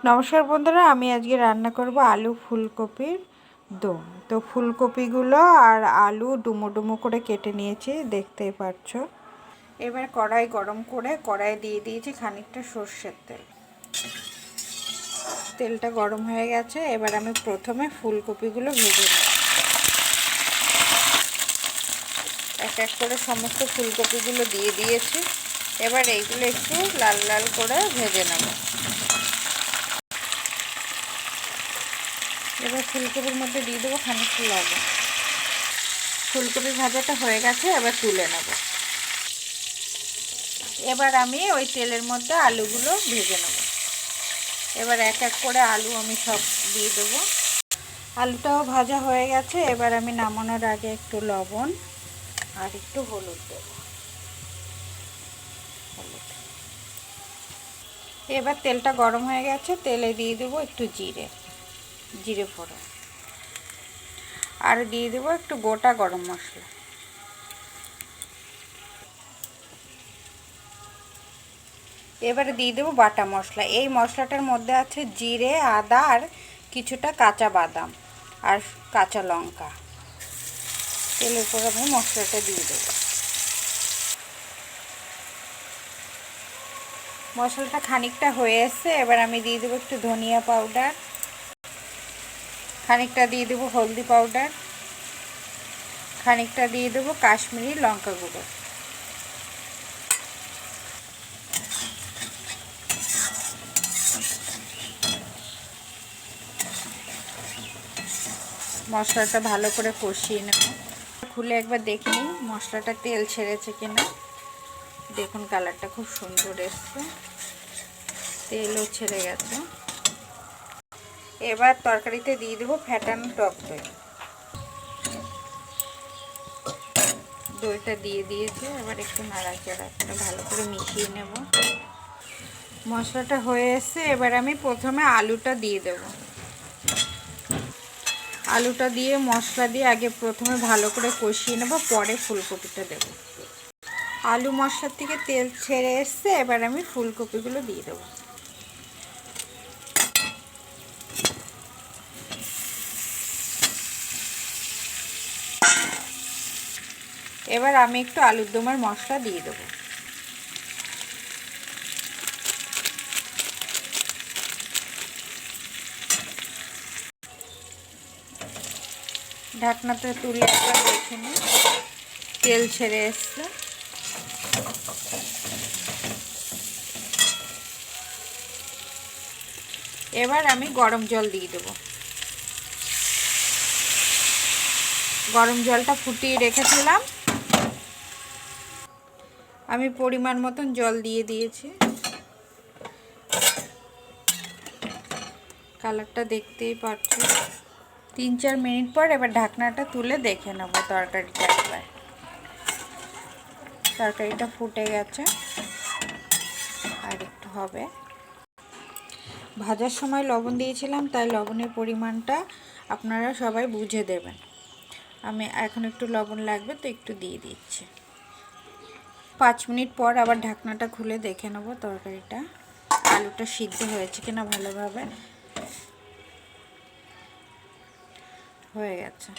নমস্কার বন্ধুরা, আমি আজকে রান্না করব আলু ফুলকপির দম। তো ফুলকপিগুলো আর আলু ডুমো ডুমো করে কেটে নিয়েছি, দেখতেই পাচ্ছ। এবার কড়াই গরম করে কড়াই দিয়ে দিয়েছি খানিকটা সর্ষের তেল। তেলটা গরম হয়ে গেছে, এবার আমি প্রথমে ফুলকপিগুলো ভেজে নেব। এক এক করে সমস্ত ফুলকপিগুলো দিয়ে দিয়েছি। এবার এইগুলো একটু লাল লাল করে ভেজে নেব। এবার ফুলকপির মধ্যে দিয়ে দেবো খানিকটা লবণ। ফুলকপি ভাজাটা হয়ে গেছে, এবার তুলে নেব। এবার আমি ওই তেলের মধ্যে আলুগুলো ভেজে নেব। এবার এক এক করে আলু আমি সব দিয়ে দেবো। আলুটাও ভাজা হয়ে গেছে, এবার আমি নামানোর আগে একটু লবণ আর একটু হলুদ দেব। এবার তেলটা গরম হয়ে গেছে, তেলে দিয়ে দেবো একটু জিরে ফোড়ন, আর দিয়ে দেবো একটু গোটা গরম মশলা। এবারে দিয়ে দেবো বাটা মশলা। এই মশলাটার মধ্যে আছে জিরে, আদা আর কিছুটা কাঁচা বাদাম আর কাঁচা লঙ্কা। তেলের উপর আমি মশলাটা দিয়ে দেবো। মশলাটা খানিকটা হয়ে এসছে, এবার আমি দিয়ে দেবো একটু ধনিয়া পাউডার, খানিকটা দিয়ে দেবো হলদি পাউডার, খানিকটা দিয়ে দেবো কাশ্মীরি লঙ্কা গুঁড়ো। মশলাটা ভালো করে কষিয়ে নেব। খুলে একবার দেখে নিই মশলাটা তেল ছেড়েছে কিনা। দেখুন কালারটা খুব সুন্দর এসছে, তেলও ছেড়ে গেছে। এবার তরকারিতে দিয়ে দেবো ফ্যাটানো টক দই। দইটা দিয়ে দিয়েছে, এবার একটু নাড়াচাড়া করে ভালো করে মিশিয়ে নেব। মশলাটা হয়ে এসছে, এবার আমি প্রথমে আলুটা দিয়ে দেব। আলুটা দিয়ে মশলা দিয়ে আগে প্রথমে ভালো করে কষিয়ে নেব, পরে ফুলকপিটা দেব। আলু মশলার থেকে তেল ছেড়ে এসছে, এবার আমি ফুলকপিগুলো দিয়ে দেবো। এবার আমি একটু আলুর দমের মশলা দিয়ে দেবো। ঢাকনাতে তুলে একবার দেখে নিই, তেল ছেড়ে এসছে। এবার আমি গরম জল দিয়ে দেবো। গরম জলটা ফুটিয়ে রেখেছিলাম, আমি পরিমাণ মতন জল দিয়ে দিয়েছি। কালারটা দেখতেই পাচ্ছ। 3-4 মিনিট পর এবার ঢাকনাটা তুলে দেখে নেব তরকারিটা। একবার তরকারিটা ফুটে গেছে, আর একটু হবে। ভাজার সময় লবণ দিয়েছিলাম, তাই লবণের পরিমাণটা আপনারা সবাই বুঝে দেবেন। আমি এখন একটু লবণ লাগবে, তো একটু দিয়ে দিচ্ছি। 5 মিনিট পর আবার ঢাকনাটা খুলে দেখে নেব তরকারিটা আলুটা সিদ্ধ হয়েছে কিনা। ভালোভাবে হয়ে গেছে।